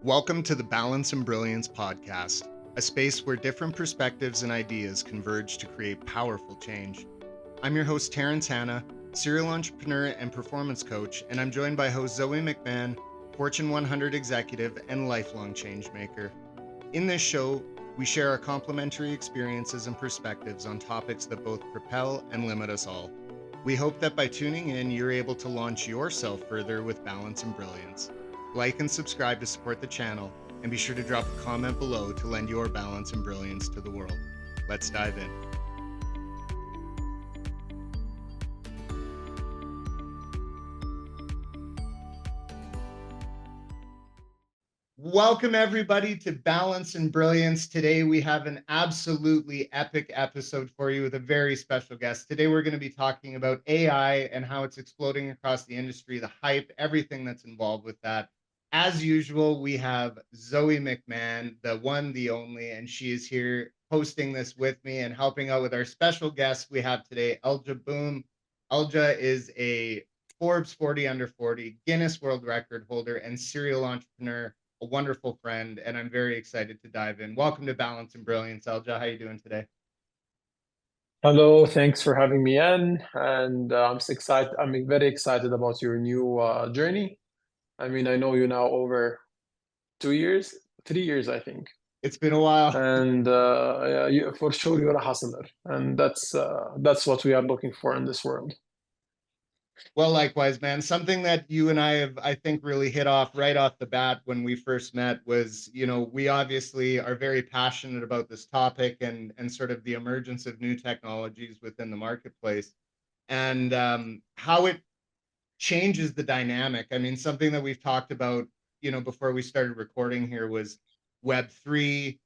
Welcome to the Balance and Brilliance podcast, a space where different perspectives and ideas converge to create powerful change. I'm your host, Terrence Hanna, serial entrepreneur and performance coach, and I'm joined by host Zoe McMahon, Fortune 100 executive and lifelong change maker. In this show, we share our complementary experiences and perspectives on topics that both propel and limit us all. We hope that by tuning in, you're able to launch yourself further with balance and brilliance. Like and subscribe to support the channel, and be sure to drop a comment below to lend your balance and brilliance to the world. Let's dive in. Welcome everybody to Balance and Brilliance. Today we have an absolutely epic episode for you with a very special guest. Today we're going to be talking about AI and how it's exploding across the industry, the hype, everything that's involved with that. As usual, we have Zoe McMahon, the one, the only, and she is here hosting this with me and helping out with our special guest we have today, Elja Boom. Elja is a Forbes 40 under 40, Guinness World Record holder, and serial entrepreneur, a wonderful friend, and I'm very excited to dive in. Welcome to Balance and Brilliance, Elja. How are you doing today? Hello, thanks for having me in, and I'm very excited about your new journey. I mean, I know you now over 2 years, 3 years, I think, It's been a while. and for sure you're a hustler, and that's what we are looking for in this world. Well, likewise, man. Something that you and I have, I think, really hit off right off the bat when we first met was, we obviously are very passionate about this topic and sort of the emergence of new technologies within the marketplace and how it changes the dynamic. I mean, something that we've talked about, before we started recording here was Web3,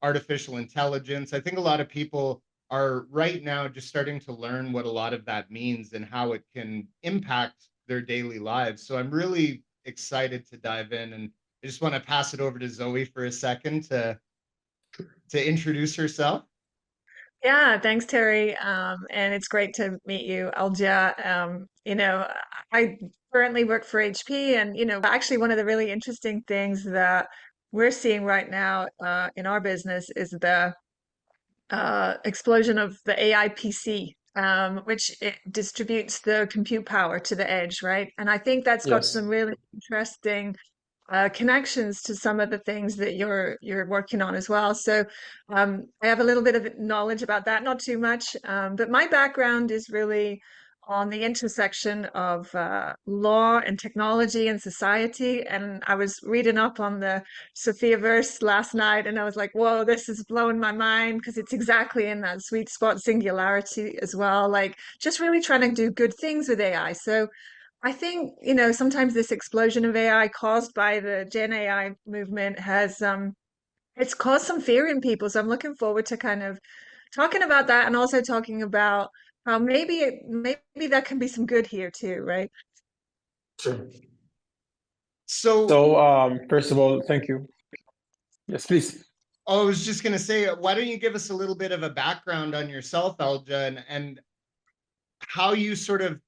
artificial intelligence. I think a lot of people are right now just starting to learn what a lot of that means and how it can impact their daily lives. So I'm really excited to dive in, and I just want to pass it over to Zoe for a second to introduce herself. Yeah, thanks, Terry. And it's great to meet you, Elja. I currently work for HP, and actually one of the really interesting things that we're seeing right now in our business is the explosion of the AI PC, which it distributes the compute power to the edge, right? And I think that's got Yes. some really interesting connections to some of the things that you're working on as well. So I have a little bit of knowledge about that, not too much, but my background is really on the intersection of law and technology and society. And I was reading up on the Sophia verse last night, and I was like, whoa, this is blowing my mind because it's exactly in that sweet spot, singularity as well. Like just really trying to do good things with AI. So I think, sometimes this explosion of AI caused by the Gen AI movement has it's caused some fear in people. So I'm looking forward to kind of talking about that and also talking about how maybe there can be some good here too, right? Sure. So So, first of all, thank you. Yes, please. I was just going to say, why don't you give us a little bit of a background on yourself, Elja, and how you sort of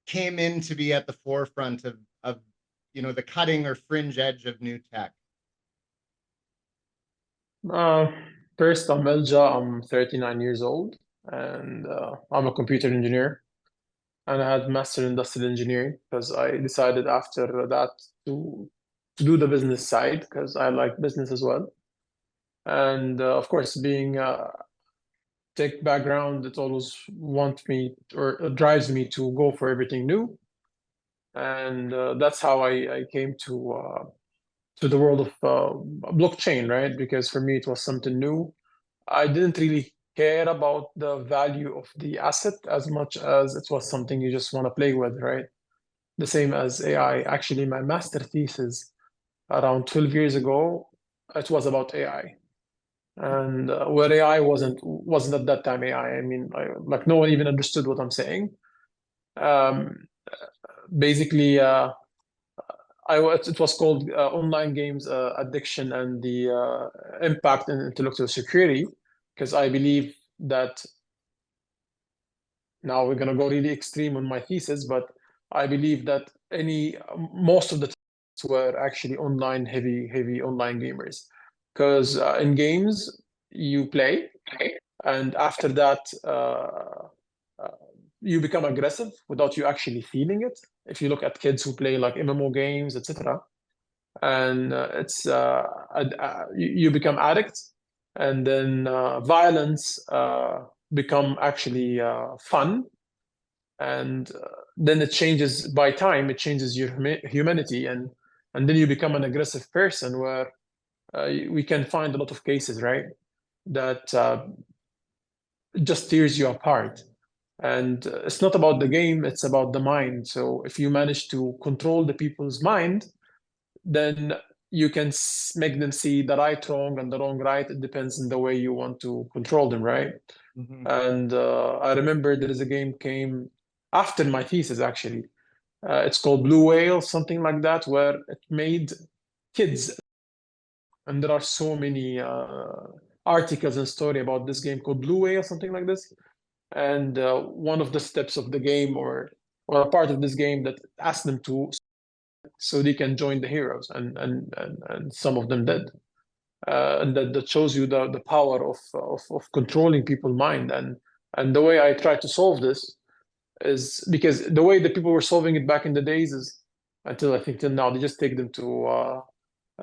came in to be at the forefront of the cutting or fringe edge of new tech. Uh, First, I'm Elja. I'm 39 years old, and I'm a computer engineer. And I had master in industrial engineering because I decided after that to do the business side because I like business as well. And of course, being a tech background, it always wants me or drives me to go for everything new. And that's how I came to the world of blockchain, right? Because for me, it was something new. I didn't really care about the value of the asset as much as it was something you just want to play with, right? The same as AI. Actually, my master thesis around 12 years ago, it was about AI. And where AI wasn't at that time AI. I mean, like no one even understood what I'm saying. Um, Basically, it was called online games addiction and the impact in intellectual security, because I believe that now we're going to go really extreme on my thesis, but I believe that most of the were actually online heavy online gamers, because in games you play, and after that uh, you become aggressive without you actually feeling it. If you look at kids who play like MMO games, etc., and you become addicts, and then violence become actually fun, and then it changes by time. It changes your humanity, and then you become an aggressive person, where we can find a lot of cases, right, that just tears you apart. And it's not about the game, it's about the mind. So if you manage to control the people's mind, then you can make them see the right wrong and the wrong right. It depends on the way you want to control them, right? Mm-hmm. And I remember there is a game came after my thesis, actually. It's called Blue Whale, something like that, where it made kids. And there are so many articles and story about this game called Blue Whale, something like this. And one of the steps of the game, or a part of this game, that asks them to, so they can join the heroes, and some of them did. And that shows you the power of controlling people's mind. And the way I try to solve this is, because the way that people were solving it back in the days is, until I think till now, they just take them to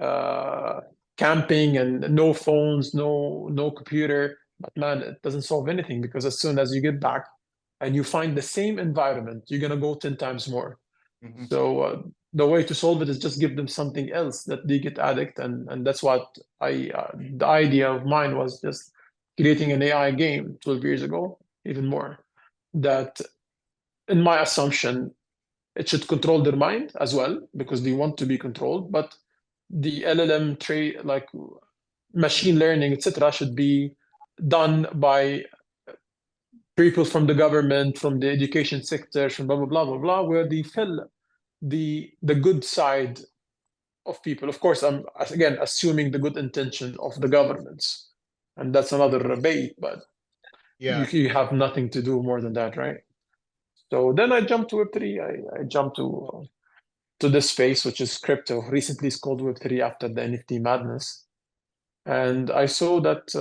uh, camping, and no phones, no computer. But man, it doesn't solve anything, because as soon as you get back and you find the same environment, you're gonna go 10 times more. Mm-hmm. So the way to solve it is just give them something else that they get addict, and that's what the idea of mine was, just creating an AI game 12 years ago, even more, that, in my assumption, it should control their mind as well, because they want to be controlled. But the LLM trade, like machine learning, etc., should be done by people from the government, from the education sector, from blah blah blah blah blah, where they fill the good side of people. Of course, I'm again assuming the good intention of the governments, and that's another debate. But Yeah. you have nothing to do more than that, right? So then I jumped to Web3. I jumped to this space, which is crypto. Recently, it's called Web3 after the NFT madness. And I saw that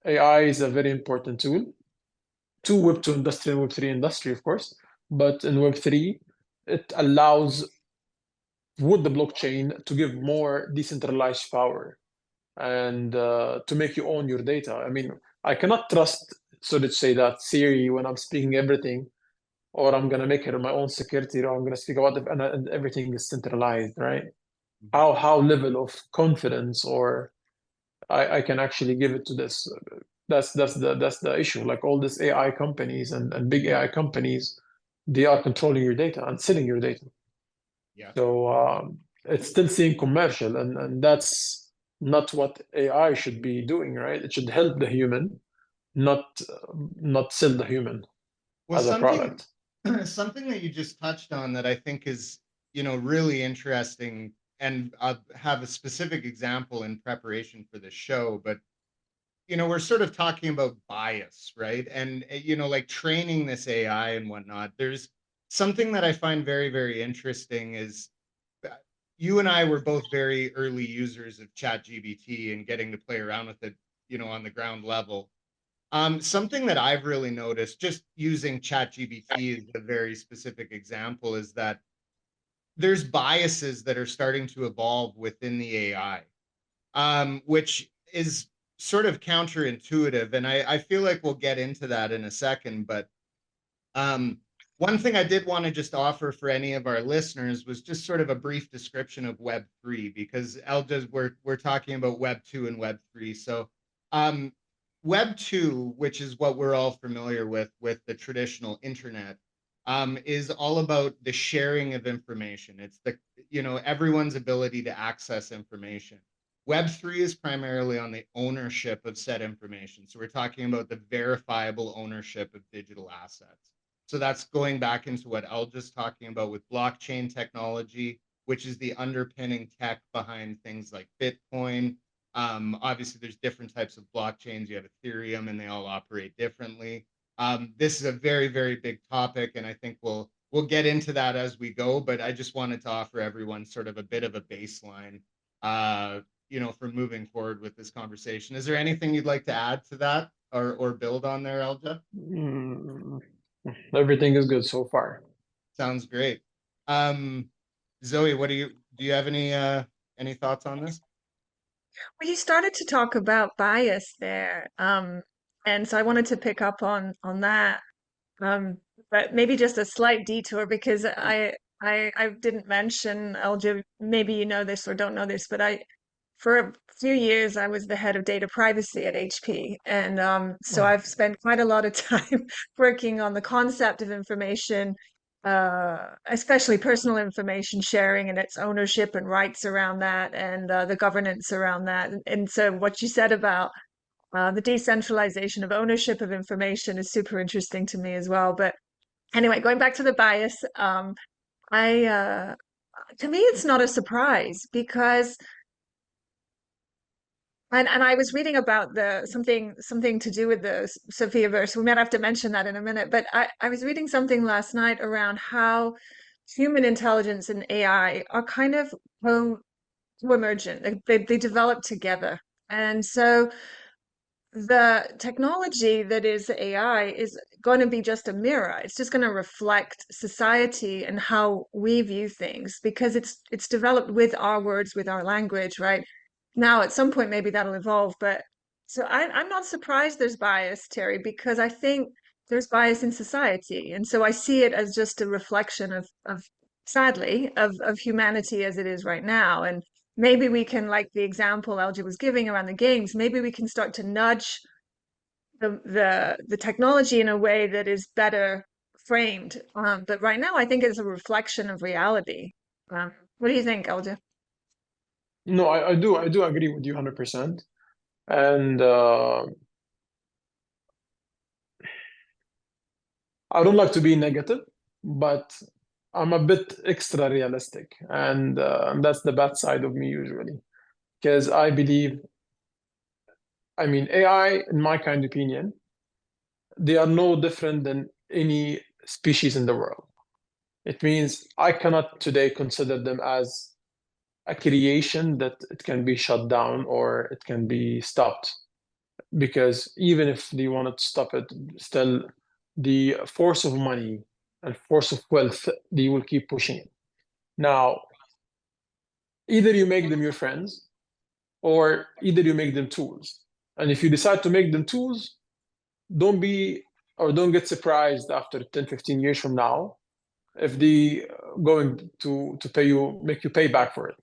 AI is a very important tool to Web2 industry and Web3 industry, of course. But in Web3, it allows, with the blockchain, to give more decentralized power, and to make you own your data. I mean, I cannot trust, so to say, that Siri when I'm speaking everything, or I'm gonna make her my own security, or I'm gonna speak about it, and everything is centralized, right? Mm-hmm. How level of confidence, or I can actually give it to this. That's the issue. Like all these AI companies and big AI companies, they are controlling your data and selling your data. Yeah. So it's still seeing commercial, and that's not what AI should be doing, right? It should help the human, not not sell the human Well, as a something product. something that you just touched on that I think is, really interesting, and I'll have a specific example in preparation for the show, but we're sort of talking about bias, right? And like training this AI and whatnot. There's something that I find very, very interesting is you and I were both very early users of ChatGPT and getting to play around with it, on the ground level. Something that I've really noticed just using ChatGPT as a very specific example is that there's biases that are starting to evolve within the AI, which is sort of counterintuitive. And I feel like we'll get into that in a second. But um, one thing I did want to just offer for any of our listeners was just sort of a brief description of Web3, because Eljas, we're talking about Web2 and Web3. So um, Web2, which is what we're all familiar with the traditional internet, is all about the sharing of information. It's everyone's ability to access information. Web3 is primarily on the ownership of said information. So we're talking about the verifiable ownership of digital assets. So that's going back into what Elja's talking about with blockchain technology, which is the underpinning tech behind things like Bitcoin. Obviously, there's different types of blockchains. You have Ethereum, and they all operate differently. This is a very, very big topic, and I think we'll get into that as we go, but I just wanted to offer everyone sort of a bit of a baseline, for moving forward with this conversation. Is there anything you'd like to add to that or build on there, Elja? Mm, everything is good so far. Sounds great. Zoe, do you have any thoughts on this? Well, you started to talk about bias there, and so I wanted to pick up on that, um, but maybe just a slight detour because I didn't mention Elja. Maybe you know this or don't know this, but for a few years I was the head of data privacy at HP, and so Oh, I've spent quite a lot of time working on the concept of information, especially personal information sharing and its ownership and rights around that, and the governance around that. And so what you said about the decentralization of ownership of information is super interesting to me as well. But anyway, going back to the bias, I to me it's not a surprise because and I was reading about the something to do with the Sophia verse. We might have to mention that in a minute, but I was reading something last night around how human intelligence and AI are kind of co-emergent. They develop together. And so the technology that is AI is going to be just a mirror. It's just going to reflect society and how we view things because it's developed with our words, with our language, right? Now, at some point, maybe that'll evolve. But so I'm not surprised there's bias, Terry, because I think there's bias in society, and so I see it as just a reflection of sadly, of humanity as it is right now. And maybe we can, like the example Elja was giving around the games, maybe we can start to nudge the technology in a way that is better framed. But right now, I think it's a reflection of reality. What do you think, Elja? no, I do agree with you 100%. And I don't like to be negative, but I'm a bit extra realistic, and that's the bad side of me usually, because I believe, I mean, AI, in my kind of opinion, they are no different than any species in the world. It means I cannot today consider them as a creation that it can be shut down or it can be stopped. Because even if they wanted to stop it, still the force of money and force of wealth, they will keep pushing it. Now, either you make them your friends or either you make them tools. And if you decide to make them tools, don't be or don't get surprised after 10, 15 years from now if they going to pay you, make you pay back for it,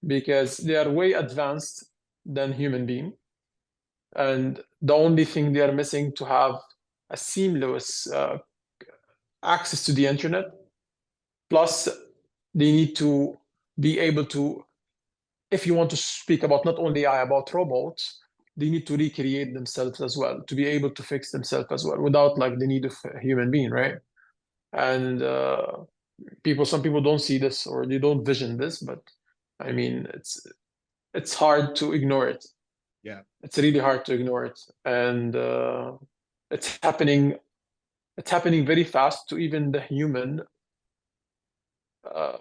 because they are way advanced than human being. And the only thing they are missing to have a seamless access to the internet. Plus, they need to be able to, if you want to speak about not only AI, about robots, they need to recreate themselves as well, to be able to fix themselves as well, without like the need of a human being, right? And some people don't see this or they don't vision this, but I mean, it's hard to ignore it. Yeah. It's really hard to ignore it, and it's happening. It's happening very fast to even the human uh,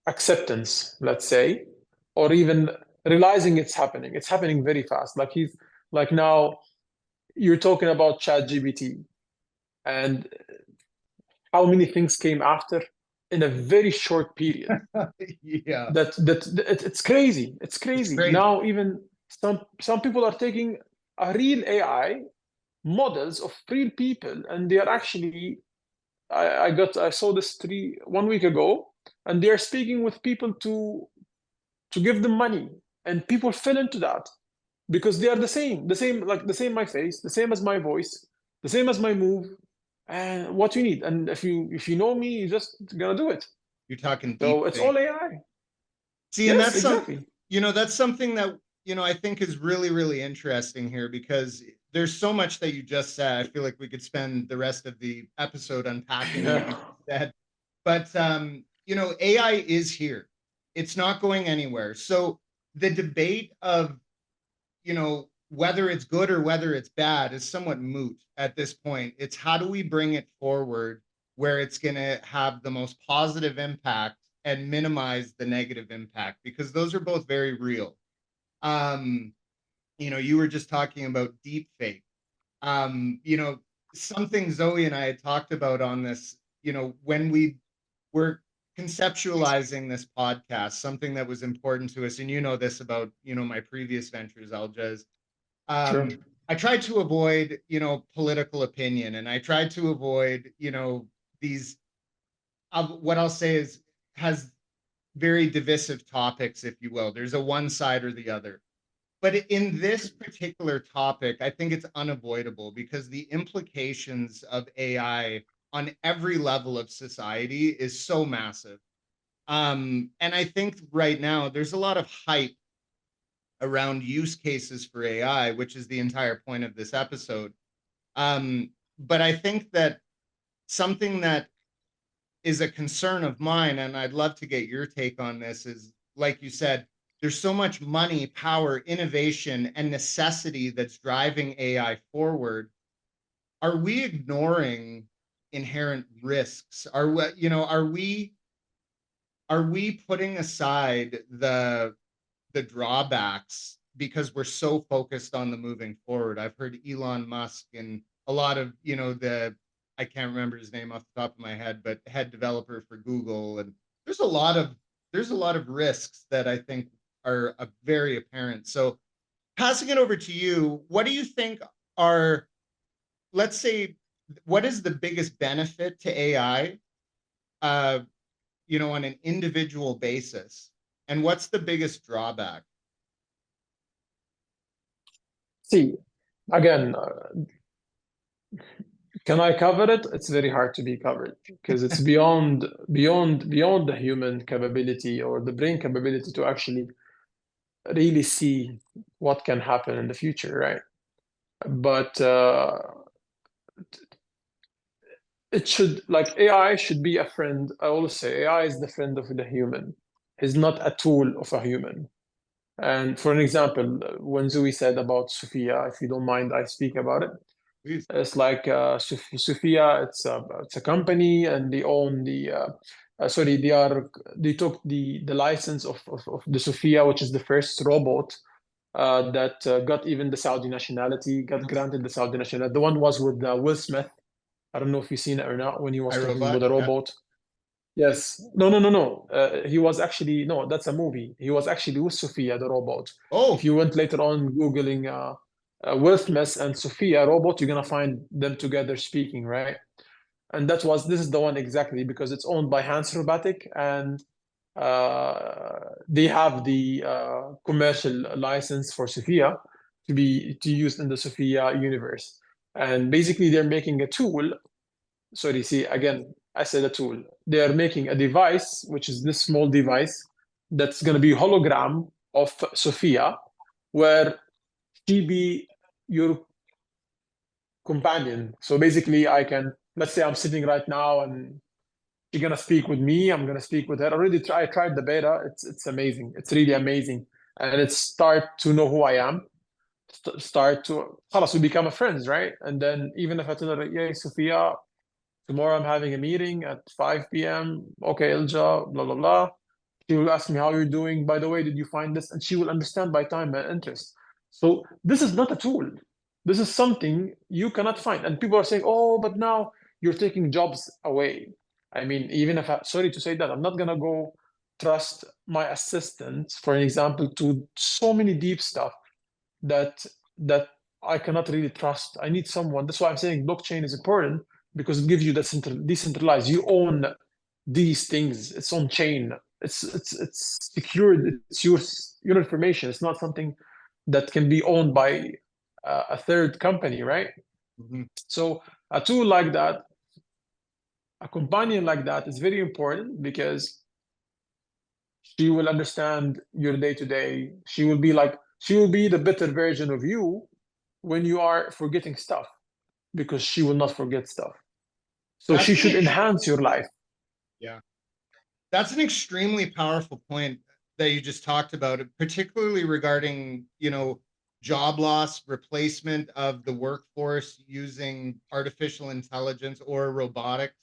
acceptance, let's say, or even realizing it's happening. It's happening very fast. Like now, you're talking about ChatGPT and how many things came after in a very short period. Yeah. It's crazy. It's It's crazy. crazy. Now even some people are taking a real AI models of real people, and they are actually I saw this 1 week ago, and they are speaking with people to give them money, and people fell into that because they are the same my face, the same as my voice, the same as my move, and what you need. And if you know me, you're just gonna do it. You're talking So deep it's fake. all AI. See, and Yes, exactly. that's something that, I think is really, really interesting here because there's so much that you just said. I feel like we could spend the rest of the episode unpacking what you said. But AI is here. It's not going anywhere. So the debate of, whether it's good or whether it's bad is somewhat moot at this point. It's how do we bring it forward where it's going to have the most positive impact and minimize the negative impact, because those are both very real. You were just talking about deep fake. Something Zoe and I had talked about on this, when we were conceptualizing this podcast, something that was important to us, and this about, my previous ventures, Eljas, Sure. I tried to avoid, political opinion, and I tried to avoid, these, what I'll say has very divisive topics, if you will. There's a one side or the other. But in this particular topic, I think it's unavoidable, because the implications of AI on every level of society is so massive. And I think right now there's a lot of hype around use cases for AI, which is the entire point of this episode. But I think that something that is a concern of mine, and I'd love to get your take on this, is, like you said, there's so much money, power, innovation, and necessity that's driving AI forward. Are we ignoring inherent risks? Are we putting aside the drawbacks because we're so focused on the moving forward? I've heard Elon Musk and a lot of, I can't remember his name off the top of my head, but head developer for Google. And there's a lot of risks that I think are very apparent. So passing it over to you, what do you think are, let's say, what is the biggest benefit to AI, on an individual basis? And what's the biggest drawback? See, again, can I cover it? It's very hard to be covered because it's beyond the human capability or the brain capability to actually really see what can happen in the future, right? But it should, like, AI should be a friend. I always say AI is the friend of the human. It's not a tool of a human. And for an example, when Zoe said about Sophia, if you don't mind, I speak about it. Please. It's like Sophia. It's a company, and they own sorry, they took the license of the Sophia, which is the first robot that got even the Saudi nationality, got granted the Saudi nationality. The one was with Will Smith. I don't know if you've seen it or not, when he was talking iRobot, with a yeah. robot. Yes. No, no, no, no. He was actually, no, that's a movie. He was actually with Sophia, the robot. Oh, If you went later on Googling Will Smith and Sophia robot, you're gonna find them together speaking, right? And this is the one exactly, because it's owned by Hans Robotic, and they have the commercial license for Sophia to use in the Sophia universe. And basically, they're making a tool. Sorry, see, again, I said a tool. They are making a device, which is this small device that's going to be hologram of Sophia, where she be your companion. So basically, let's say I'm sitting right now and she's going to speak with me. I'm going to speak with her. I tried the beta. It's amazing. It's really amazing. And it start to know who I am. Start to, خلاص, we become friends, right? And then even if I tell her, yeah, Sophia, tomorrow I'm having a meeting at 5 p.m. Okay, Elja, blah, blah, blah. She will ask me how you're doing. By the way, did you find this? And she will understand by time and interest. So this is not a tool. This is something you cannot find. And people are saying, oh, but now you're taking jobs away. I mean, even if sorry to say that, I'm not going to go trust my assistant, for an example, to so many deep stuff that that I cannot really trust. I need someone. That's why I'm saying blockchain is important, because it gives you that decentralized. You own these things. It's on chain. It's secured. It's your information. It's not something that can be owned by a third company, right? mm-hmm. So a tool like that, a companion like that, is very important, because she will understand your day to day. She will be the better version of you when you are forgetting stuff, because she will not forget stuff. So That's she should enhance your life. Yeah. That's an extremely powerful point that you just talked about, particularly regarding, job loss, replacement of the workforce using artificial intelligence or robotics.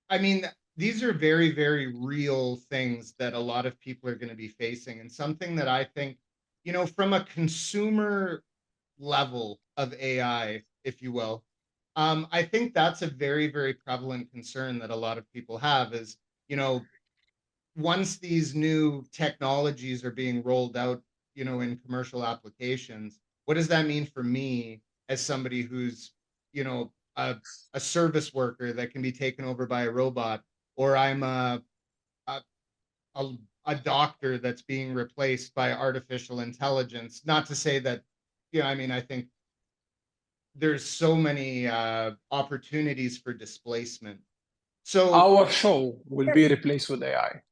I mean, these are very, very real things that a lot of people are going to be facing, and something that I think, from a consumer level of AI, if you will, I think that's a very, very prevalent concern that a lot of people have is, you know, once these new technologies are being rolled out, in commercial applications, what does that mean for me as somebody who's, you know, a, a service worker that can be taken over by a robot, or I'm a, a, a doctor that's being replaced by artificial intelligence? Not to say that, I mean, I think there's so many opportunities for displacement. So Our show will be replaced with AI.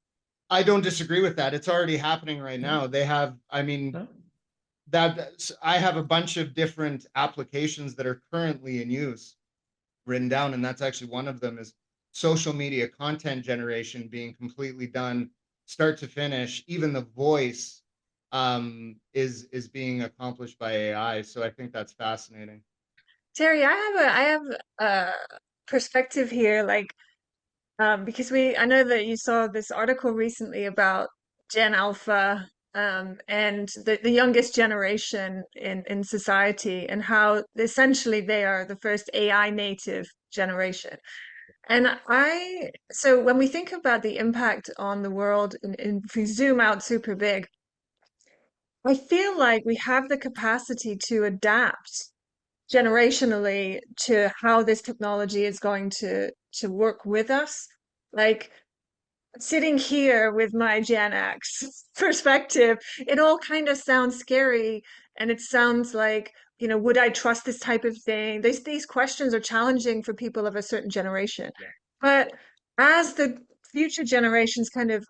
I don't disagree with that. It's already happening right now. They have, I mean, Yeah. that I have a bunch of different applications that are currently in use written down, and that's actually one of them is social media content generation being completely done start to finish. Even the voice is being accomplished by AI. So I think that's fascinating. Terry, I have a perspective here, like because I know that you saw this article recently about Gen Alpha and the youngest generation in society and how essentially they are the first AI native generation. And so when we think about the impact on the world, and if we zoom out super big, I feel like we have the capacity to adapt generationally to how this technology is going to work with us. Like sitting here with my Gen X perspective, it all kind of sounds scary, and it sounds like, would I trust this type of thing? These questions are challenging for people of a certain generation. Yeah. But as the future generations kind of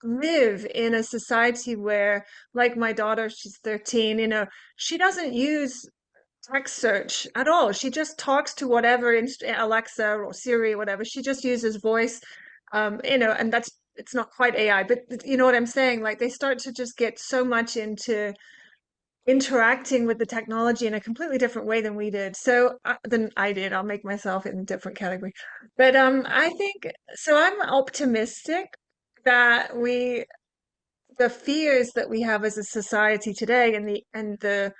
live in a society where, like my daughter, she's 13, she doesn't use text search at all. She just talks to whatever Alexa or Siri or whatever. She just uses voice, and it's not quite AI, but you know what I'm saying? Like they start to just get so much into interacting with the technology in a completely different way than we did. So than I did. I'll make myself in a different category. But I think so. I'm optimistic that the fears that we have as a society today and the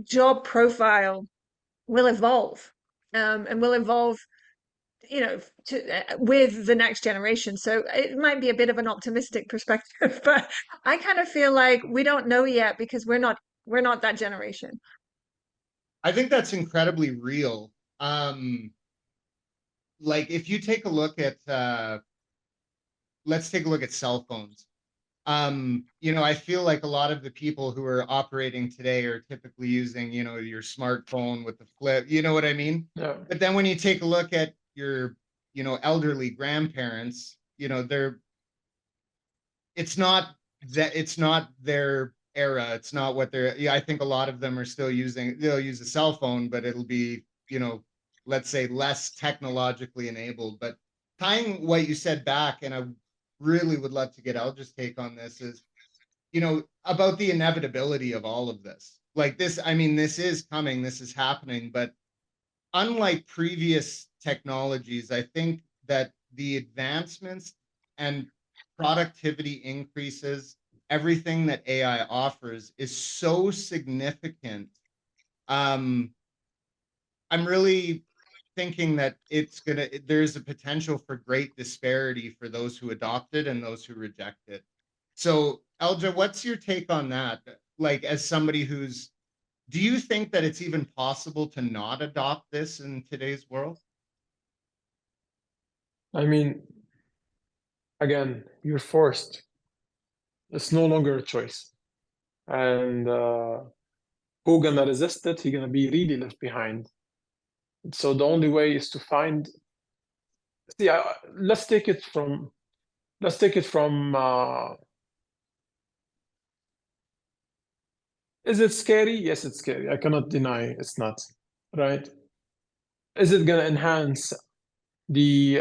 job profile will evolve, and will evolve, with the next generation. So it might be a bit of an optimistic perspective, but I kind of feel like we don't know yet because we're not that generation. I think that's incredibly real. Like if you take a look at let's take a look at cell phones. I feel like a lot of the people who are operating today are typically using, your smartphone with the flip, you know what I mean? Yeah. But then when you take a look at your, elderly grandparents, it's not their era. It's not what they're, yeah, I think a lot of them are still they'll use a cell phone, but it'll be, let's say less technologically enabled. But tying what you said back, and I really would love to get Elja's take on this, is, about the inevitability of all of this. Like this, I mean, this is coming, this is happening, but unlike previous technologies, I think that the advancements and productivity increases, everything that AI offers is so significant. Um, I'm really thinking that there's a potential for great disparity for those who adopt it and those who reject it. So, Elja, what's your take on that? Like, as somebody do you think that it's even possible to not adopt this in today's world? I mean, again, you're forced. It's no longer a choice. And who gonna resist it? He's gonna be really left behind. So the only way is to find. See, let's take it from. Let's take it from. Is it scary? Yes, it's scary. I cannot deny it's not. Right? Is it gonna enhance the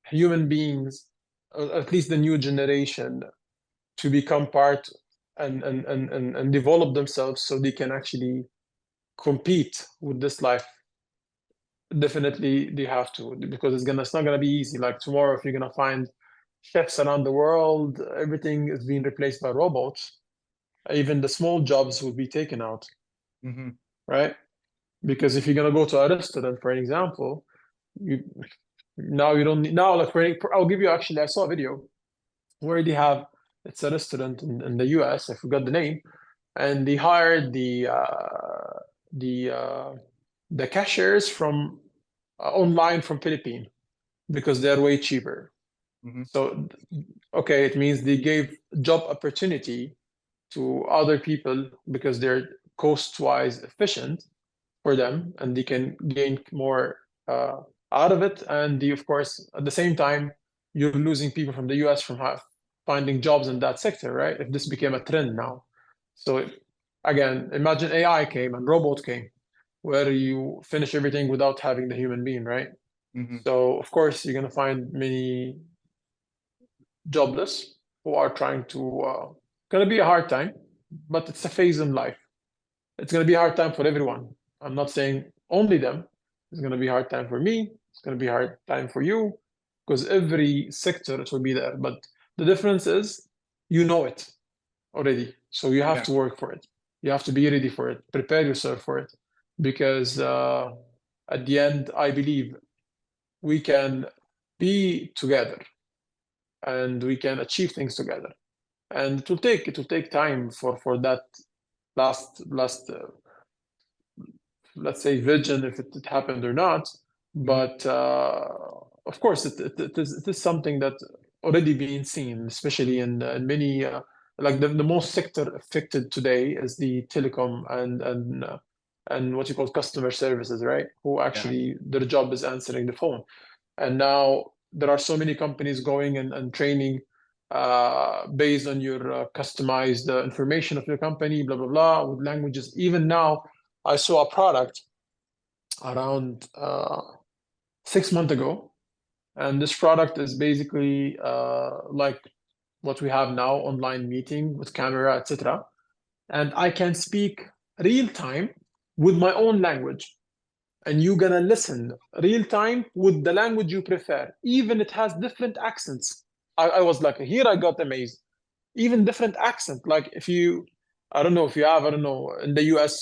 human beings, at least the new generation, to become part and develop themselves so they can actually compete with this life? Definitely they have to, because it's not gonna be easy. Like tomorrow, if you're gonna find chefs around the world, everything is being replaced by robots. Even the small jobs will be taken out, Mm-hmm. right? Because if you're gonna go to a restaurant, for an example, you now you don't need now like I'll give you actually I saw a video where they have it's a restaurant in the US, I forgot the name, and they hired the uh, the cashiers from online from Philippines because they're way cheaper. Mm-hmm. So okay, it means they gave job opportunity to other people because they're cost-wise efficient for them and they can gain more uh, out of it. And they, of course, at the same time, you're losing people from the US from finding jobs in that sector, right? If this became a trend now. So again, imagine AI came and robots came, where you finish everything without having the human being, right? Mm-hmm. So of course, you're going to find many jobless who are trying to, going to be a hard time, but it's a phase in life. It's going to be a hard time for everyone. I'm not saying only them. It's going to be a hard time for me. It's going to be a hard time for you because every sector it will be there. But the difference is you know it already. So you have Yeah. to work for it. You have to be ready for it. Prepare yourself for it. Because at the end, I believe we can be together and we can achieve things together. And it will take time for that last let's say vision if it happened or not. Mm-hmm. But of course, it is something that already being seen, especially in many like the most sector affected today is the telecom and what you call customer services, right? Who Yeah. actually their job is answering the phone. And now there are so many companies going and training based on your customized information of your company, blah, blah, blah, with languages. Even now, I saw a product around 6 months ago, and this product is basically like what we have now, online meeting with camera, etc. And I can speak real time with my own language, and you're gonna listen real time with the language you prefer, even it has different accents. I was like, here I got amazed. Even different accent. Like if you, I don't know if you have, I don't know, in the US,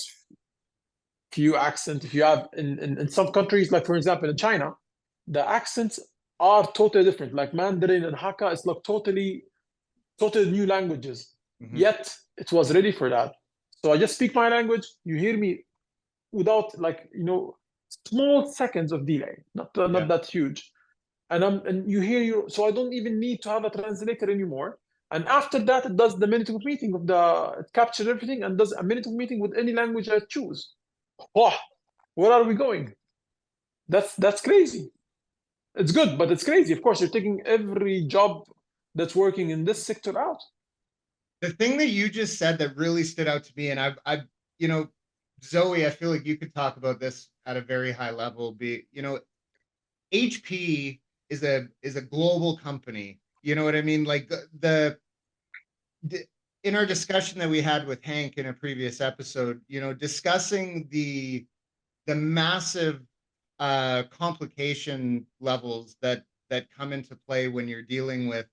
few accent, if you have in some countries, like for example in China, the accents are totally different. Like Mandarin and Hakka, it's like totally new languages. Mm-hmm. Yet it was ready for that. So I just speak my language, you hear me without like small seconds of delay, Yeah. not that huge, and you hear you. So I don't even need to have a translator anymore. And after that, it does the minute of meeting it captures everything and does a minute of meeting with any language I choose. Oh, where are we going? That's crazy. It's good, but it's crazy. Of course, you're taking every job that's working in this sector out. The thing that you just said that really stood out to me, and you know, Zoe, I feel like you could talk about this at a very high level. HP is a global company. You know what I mean? Like the in our discussion that we had with Hank in a previous episode, discussing the massive complication levels that come into play when you're dealing with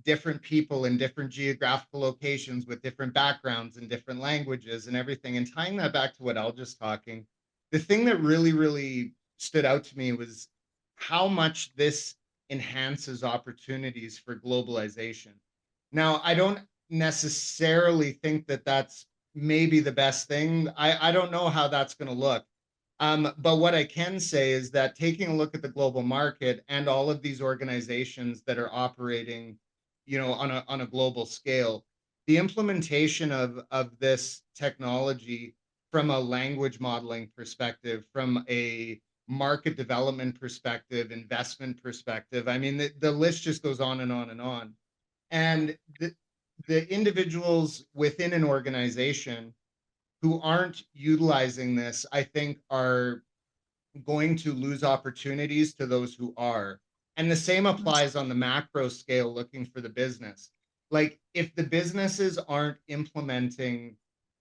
different people in different geographical locations with different backgrounds and different languages and everything. And tying that back to what Elja's talking, the thing that really, really stood out to me was how much this enhances opportunities for globalization. Now, I don't necessarily think that that's maybe the best thing. I don't know how that's going to look. But what I can say is that taking a look at the global market and all of these organizations that are operating, on a global scale, the implementation of this technology from a language modeling perspective, from a market development perspective, investment perspective. I mean, the list just goes on and on and on. And the individuals within an organization who aren't utilizing this, I think, are going to lose opportunities to those who are. And the same applies on the macro scale, looking for the business. Like, if the businesses aren't implementing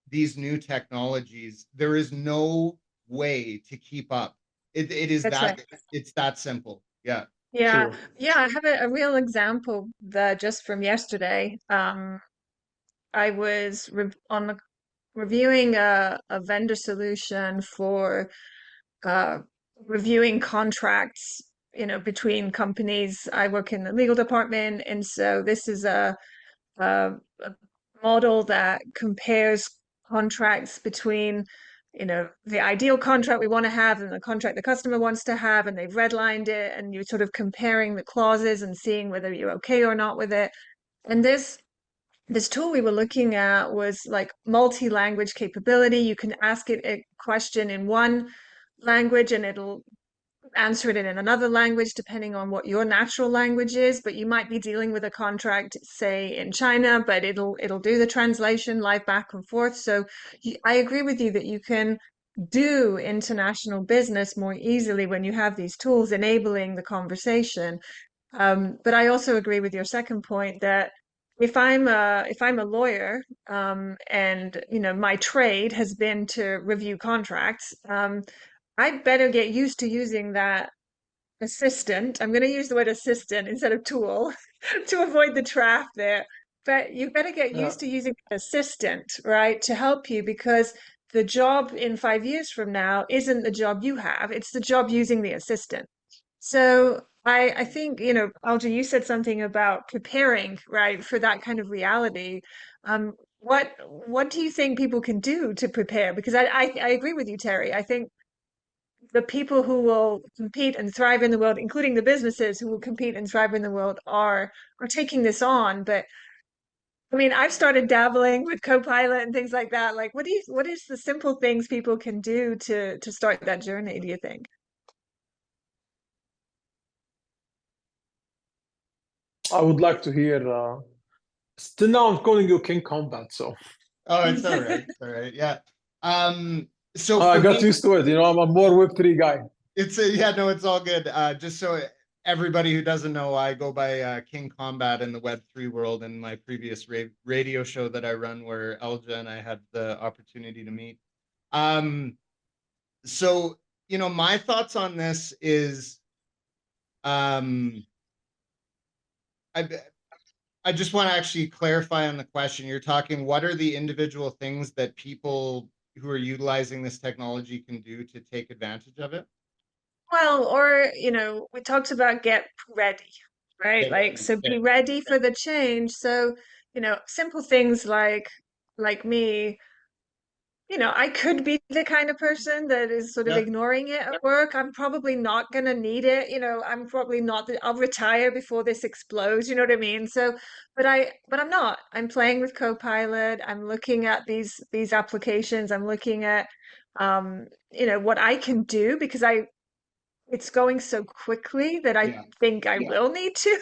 these new technologies, there is no way to keep up It is That's right. that, it's that simple. Yeah. Yeah, True. yeah, I have a real example that just from yesterday. I was reviewing a vendor solution for uh, reviewing contracts, between companies. I work in the legal department, and so this is a model that compares contracts between, the ideal contract we want to have and the contract the customer wants to have, and they've redlined it, and you're sort of comparing the clauses and seeing whether you're okay or not with it. And this tool we were looking at was like multi-language capability. You can ask it a question in one language and it'll answer it in another language depending on what your natural language is, but you might be dealing with a contract say in China, but it'll do the translation live back and forth. So I agree with you that you can do international business more easily when you have these tools enabling the conversation. But I also agree with your second point that if I'm a lawyer, and my trade has been to review contracts, I better get used to using that assistant. I'm going to use the word assistant instead of tool to avoid the trap there. But you better get Yeah. used to using an assistant, right, to help you, because the job in 5 years from now isn't the job you have, it's the job using the assistant. So I think, Alja, you said something about preparing, right, for that kind of reality. What do you think people can do to prepare? Because I agree with you, Terry. I think the people who will compete and thrive in the world, including the businesses who will compete and thrive in the world, are taking this on. But I mean, I've started dabbling with Copilot and things like that. Like, what is the simple things people can do to start that journey, do you think? I would like to hear. Still now, I'm calling you King Combat, so Oh, it's all right. It's all right. Yeah. So I for got me, used to it. I'm a more Web3 guy. it's yeah, no, it's all good. Just so everybody who doesn't know, I go by King Combat in the Web3 world in my previous radio show that I run, where Elja and I had the opportunity to meet. Um, so my thoughts on this is, um, I I just want to actually clarify on the question. You're talking, what are the individual things that people who are utilizing this technology can do to take advantage of it? Well, or, we talked about get ready, right? Get Like, ready. so be Okay. ready for the change. So, simple things like me, I could be the kind of person that is sort of Yep. ignoring it at work. I'm probably not going to need it. I'm probably not, I'll retire before this explodes. You know what I mean? So, but I'm not. I'm playing with Copilot. I'm looking at these applications. I'm looking at, what I can do, because it's going so quickly that I Yeah. think I will need to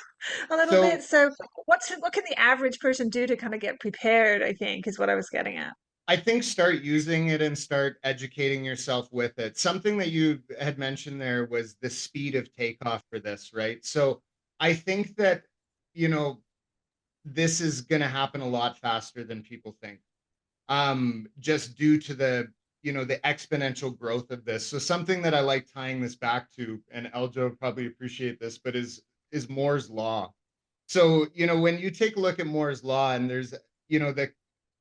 a little bit. So So, what can the average person do to kind of get prepared, I think, is what I was getting at. I think start using it and start educating yourself with it. Something that you had mentioned there was the speed of takeoff for this, right? So I think that, you know, this is going to happen a lot faster than people think, just due to the exponential growth of this. So something that I like tying this back to, and Eljo would probably appreciate this, but is Moore's law. So, when you take a look at Moore's law, and there's, the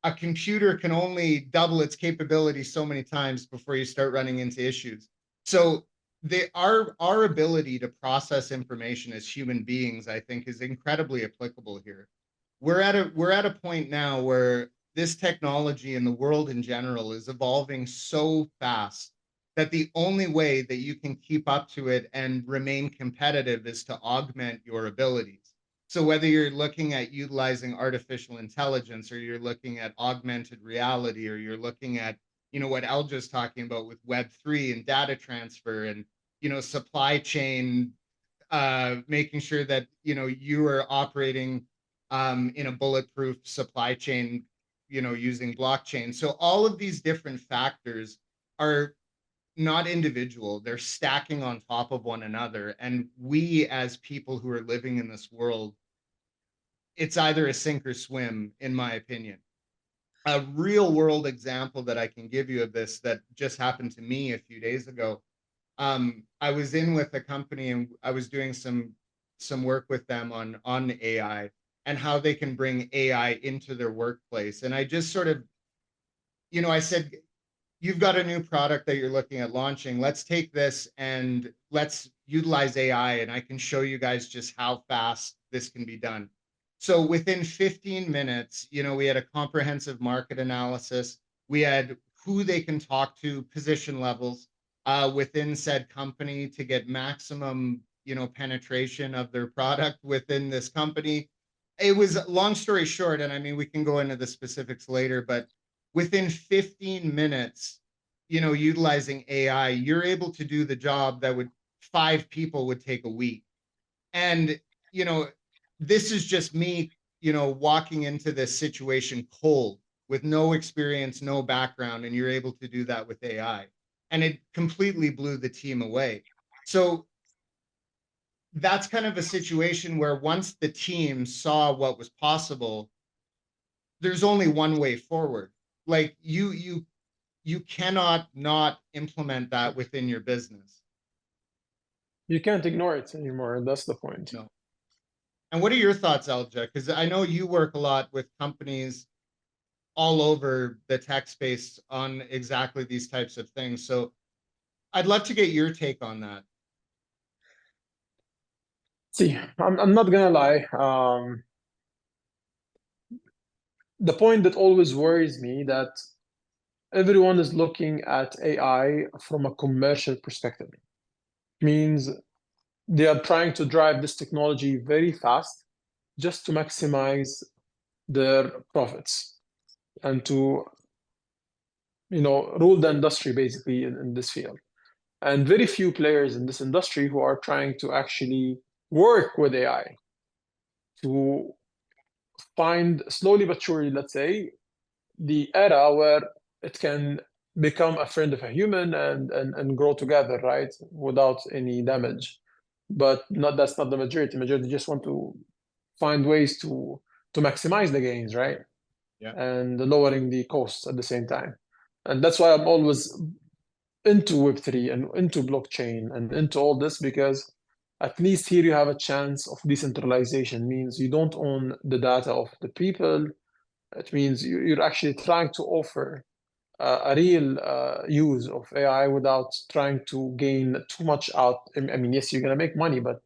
a computer can only double its capability so many times before you start running into issues. So our ability to process information as human beings, I think, is incredibly applicable here. We're at a point now where this technology and the world in general is evolving so fast that the only way that you can keep up to it and remain competitive is to augment your abilities. So whether you're looking at utilizing artificial intelligence, or you're looking at augmented reality, or you're looking at, what Elja's talking about with Web3 and data transfer, and, supply chain, making sure that, you are operating in a bulletproof supply chain, using blockchain. So all of these different factors are not individual, they're stacking on top of one another. And we, as people who are living in this world, it's either a sink or swim, in my opinion. A real world example that I can give you of this that just happened to me a few days ago. I was in with a company and I was doing some work with them on AI and how they can bring AI into their workplace. And I just sort of, I said, you've got a new product that you're looking at launching. Let's take this and let's utilize AI, and I can show you guys just how fast this can be done. So within 15 minutes, we had a comprehensive market analysis. We had who they can talk to, position levels within said company to get maximum, penetration of their product within this company. It was, long story short, and I mean, we can go into the specifics later, but within 15 minutes, utilizing AI, you're able to do the job that would 5 people would take a week. And, this is just me, walking into this situation cold with no experience, no background, and you're able to do that with AI. And it completely blew the team away. So that's kind of a situation where once the team saw what was possible, there's only one way forward. Like you cannot not implement that within your business. You can't ignore it anymore. That's the point. No. And what are your thoughts, Elja? Because I know you work a lot with companies all over the tech space on exactly these types of things. So I'd love to get your take on that. See, I'm not gonna lie. The point that always worries me that everyone is looking at AI from a commercial perspective. It means they are trying to drive this technology very fast just to maximize their profits and to rule the industry basically in this field. And very few players in this industry who are trying to actually work with AI to find slowly but surely, let's say, the era where it can become a friend of a human and grow together, right, without any damage. But that's not the majority. Majority just want to find ways to maximize the gains, right? Yeah. And lowering the costs at the same time. And that's why I'm always into Web3 and into blockchain and into all this, because at least here you have a chance of decentralization. Means you don't own the data of the people. It means you're actually trying to offer a real use of AI without trying to gain too much out. I mean, yes, you're going to make money, but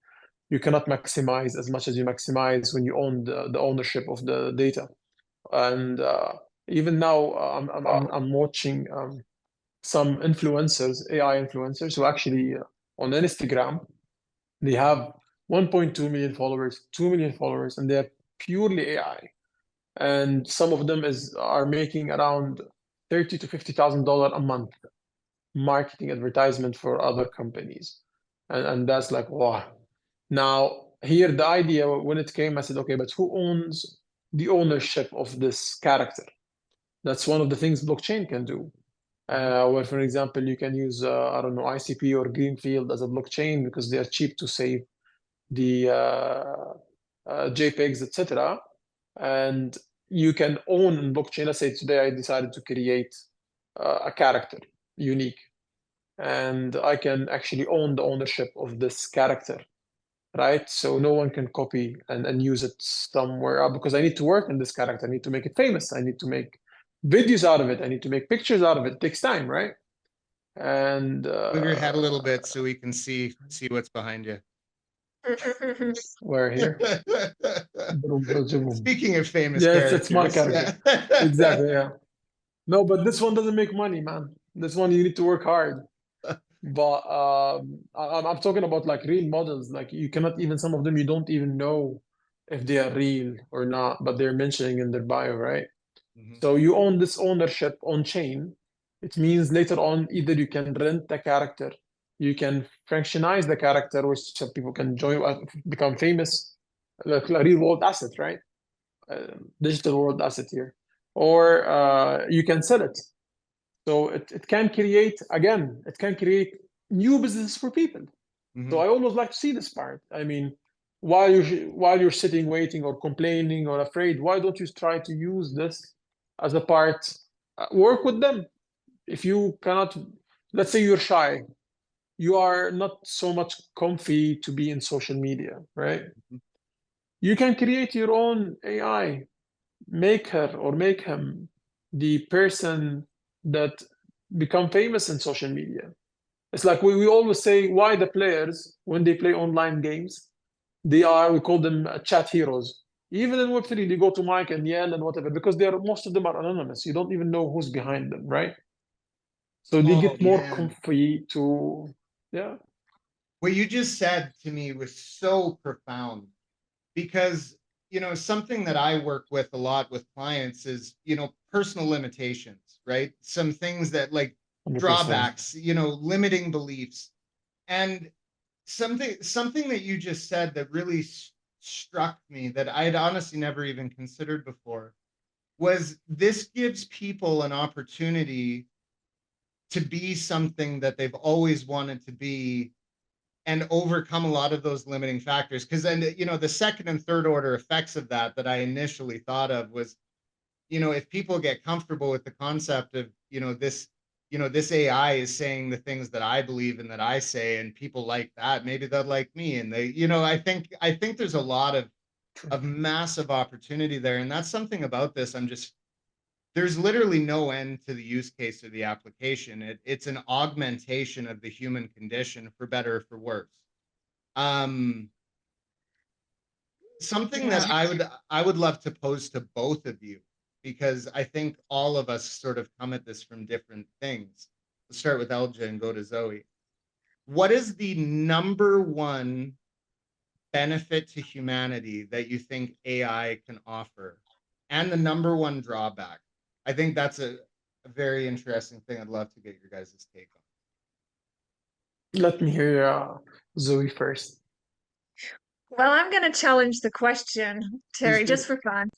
you cannot maximize as much as you maximize when you own the ownership of the data. And even now, I'm watching some influencers, AI influencers, who actually on Instagram, they have 1.2 million followers, 2 million followers, and they're purely AI. And some of them are making around $30,000 to $50,000 a month marketing advertisement for other companies. And that's like, wow. Now, here the idea when it came, I said, okay, but who owns the ownership of this character? That's one of the things blockchain can do. Where, for example, you can use, I don't know, ICP or Greenfield as a blockchain because they are cheap to save the JPEGs, etc. And you can own in blockchain. Let's say today I decided to create a character, unique, and I can actually own the ownership of this character, right? So no one can copy and use it somewhere else because I need to work on this character. I need to make it famous. I need to make videos out of it. I need to make pictures out of it. It takes time, right? And Move your head a little bit so we can see what's behind you. Where here? Speaking of famous Yes, characters. it's my character. Exactly, yeah. No, but this one doesn't make money, man. This one you need to work hard. But I'm talking about like real models. Like you cannot even, some of them you don't even know if they are real or not, but they're mentioning in their bio, right? Mm-hmm. So you own this ownership on chain. It means later on either you can rent the character, you can fractionize the character, which some people can join, become famous, like a real world asset, right? Digital world asset here, or you can sell it. So it can create, again, it can create new business for people. Mm-hmm. So I always like to see this part. I mean, while you're sitting waiting or complaining or afraid, why don't you try to use this as a part? Work with them. If you cannot, let's say you're shy, you are not so much comfy to be in social media, right? Mhm. You can create your own AI, make her or make him the person that become famous in social media. It's like we always say why the players, when they play online games, we call them chat heroes. Even in Web3, they go to mic and yell and whatever because most of them are anonymous. You don't even know who's behind them, right? So they Oh get more man, comfy to, yeah, what you just said to me was so profound because something that I work with a lot with clients is personal limitations, right? Some things that like 100%. drawbacks, limiting beliefs. And something that you just said that really struck me that I had honestly never even considered before was this gives people an opportunity to be something that they've always wanted to be and overcome a lot of those limiting factors. Because then, the second and third order effects of that I initially thought of was, if people get comfortable with the concept of, this AI is saying the things that I believe and that I say, and people like that, maybe they'll like me. And they, I think there's a lot of massive opportunity there. And that's something about this. There's literally no end to the use case or the application. It's an augmentation of the human condition for better or for worse. Um, something Yeah. that I would love to pose to both of you, because I think all of us sort of come at this from different things. Let's start with Elja and go to Zoe. What is the number one benefit to humanity that you think AI can offer, and the number one drawback? I think that's a very interesting thing. I'd love to get your guys' take on. Let me hear Zoe first. Well, I'm going to challenge the question, Please Terry, do. just for fun.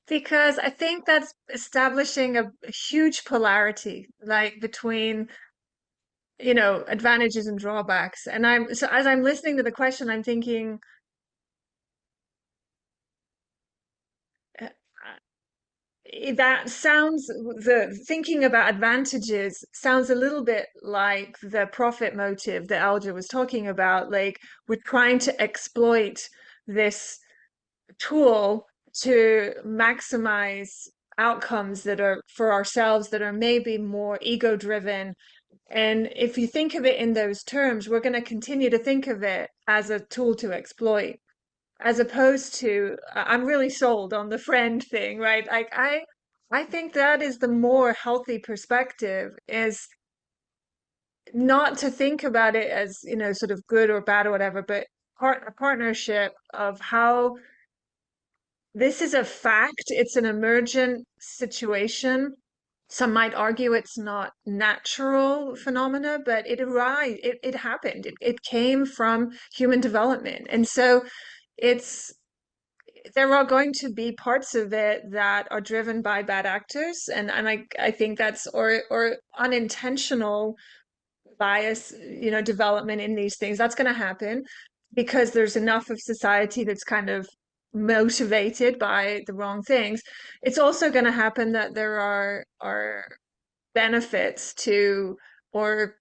Because I think that's establishing a huge polarity, like between, advantages and drawbacks. And so as I'm listening to the question, I'm thinking, uh, that sounds, the thinking about advantages sounds a little bit like the profit motive that Elja was talking about. Like we're trying to exploit this tool to maximize outcomes that are for ourselves that are maybe more ego driven. And if you think of it in those terms, we're going to continue to think of it as a tool to exploit, as opposed to I'm really sold on the friend thing, right? Like I think that is the more healthy perspective, is not to think about it as, sort of good or bad or whatever, but a partnership of how this is a fact. It's an emergent situation. Some might argue it's not natural phenomena, but it happened. It came from human development. And so it's there are going to be parts of it that are driven by bad actors, and I think that's or unintentional bias, development in these things. That's going to happen because there's enough of society that's kind of motivated by the wrong things. It's also going to happen that there are benefits to or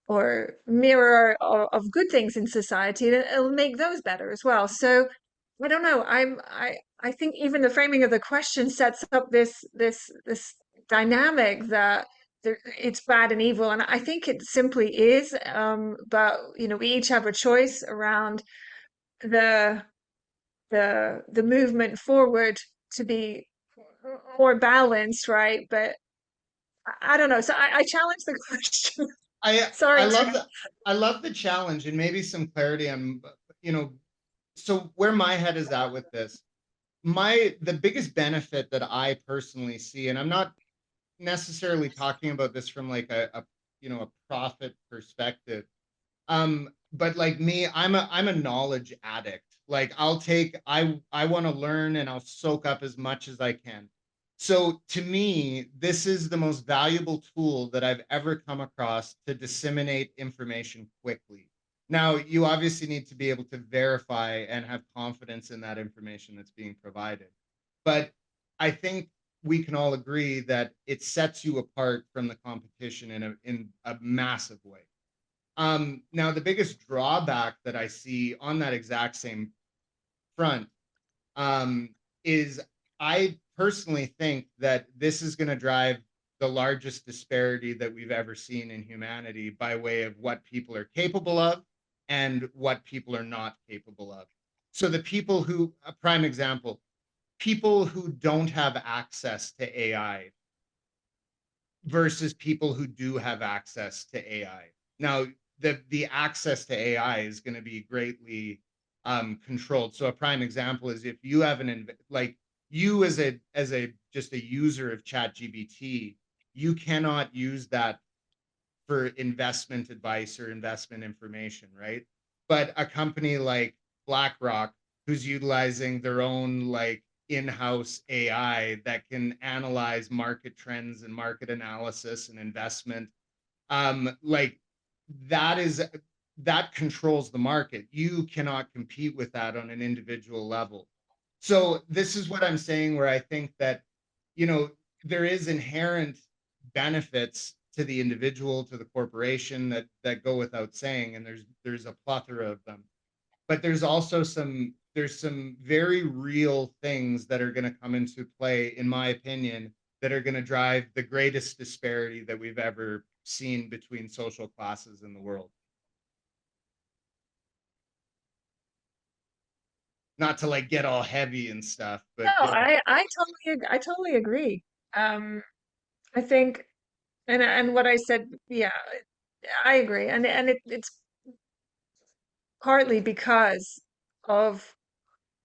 or mirror of good things in society, and it'll make those better as well. So I don't know. I think even the framing of the question sets up this dynamic that it's bad and evil, and I think it simply is. But we each have a choice around the the movement forward to be more balanced, right? But I don't know. So I challenge the question. I Sorry, love Tim. the I love the challenge and maybe some clarity on, so where my head is at with this. The biggest benefit that I personally see, and I'm not necessarily talking about this from like a profit perspective. But like me, I'm a knowledge addict. Like I want to learn and I'll soak up as much as I can. So to me, this is the most valuable tool that I've ever come across to disseminate information quickly. Now, you obviously need to be able to verify and have confidence in that information that's being provided. But I think we can all agree that it sets you apart from the competition in a massive way. Now, the biggest drawback that I see on that exact same front is I personally think that this is going to drive the largest disparity that we've ever seen in humanity by way of what people are capable of and what people are not capable of. So the people who, a prime example, people who don't have access to AI versus people who do have access to AI. Now, the access to AI is going to be greatly controlled. So a prime example is if you have like you as a just a user of ChatGPT, you cannot use that for investment advice or investment information, right? But a company like BlackRock, who's utilizing their own like in-house AI that can analyze market trends and market analysis and investment, like that controls the market. You cannot compete with that on an individual level. So this is what I'm saying, where I think that, there is inherent benefits to the individual, to the corporation that go without saying, and there's a plethora of them. But there's also some very real things that are going to come into play, in my opinion, that are going to drive the greatest disparity that we've ever seen between social classes in the world. Not to like get all heavy and stuff, but No, I totally agree. I think, and what I said, yeah, I agree, and it's partly because of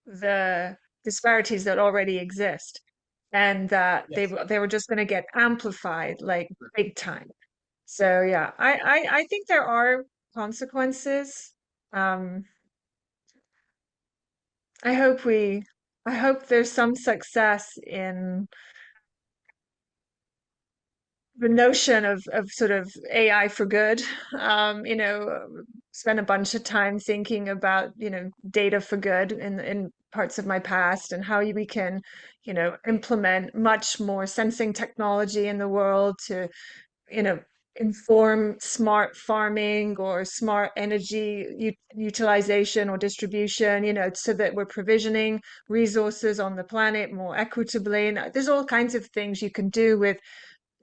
the disparities that already exist, and that yes. they were just going to get amplified like big time. So yeah, I think there are consequences. Um, I hope I hope there's some success in the notion of sort of AI for good. Spent a bunch of time thinking about, data for good in parts of my past and how we can, implement much more sensing technology in the world to, you know, inform smart farming or smart energy utilization or distribution, so that we're provisioning resources on the planet more equitably. And there's all kinds of things you can do with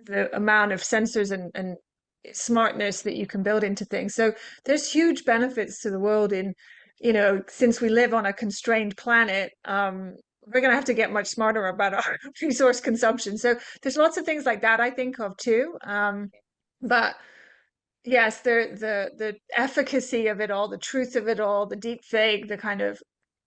the amount of sensors and smartness that you can build into things. So there's huge benefits to the world in, since we live on a constrained planet, we're going to have to get much smarter about our resource consumption. So there's lots of things like that I think of too. But yes, the efficacy of it all, the truth of it all, the deep fake, the kind of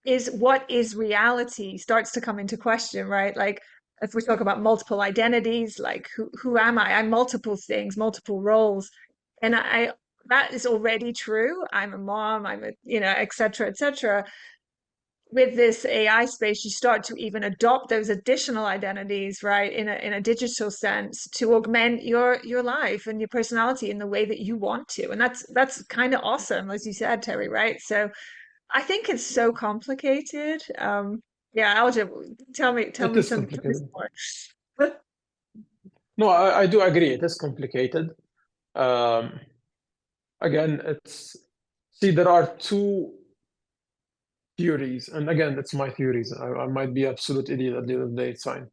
is what is reality starts to come into question, right? Like if we talk about multiple identities, like who am I? I'm multiple things, multiple roles. And I that is already true. I'm a mom, I'm a, et cetera, et cetera. With this AI space, you start to even adopt those additional identities, right, in a digital sense to augment your life and your personality in the way that you want to. And that's kind of awesome, as you said, Terry, right? So I think it's so complicated. Yeah, Alja, tell It me is some complicated. more. No, I do agree. It is complicated. Um, Again, there are two theories, and again, it's my theories. I might be absolute idiot at the end of the day, it's fine.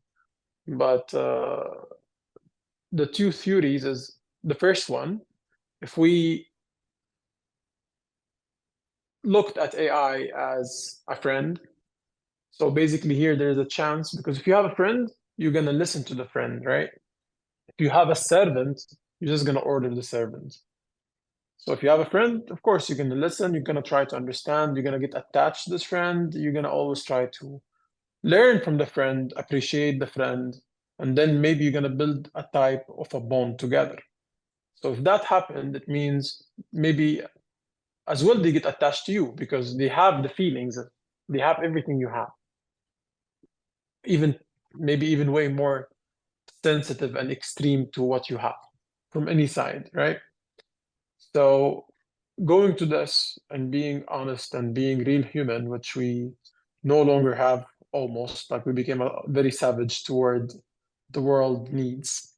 But the two theories is the first one, if we looked at AI as a friend, so basically here there's a chance, because if you have a friend, you're gonna listen to the friend, right? If you have a servant, you're just gonna order the servant. So if you have a friend, of course, you're gonna listen, you're gonna try to understand, you're gonna get attached to this friend, you're gonna always try to learn from the friend, appreciate the friend, and then maybe you're gonna build a type of a bond together. So if that happened, it means maybe as well they get attached to you because they have the feelings, they have everything you have, even maybe even way more sensitive and extreme to what you have from any side, right? So going to this and being honest and being real human, which we no longer have almost, like we became very savage toward the world needs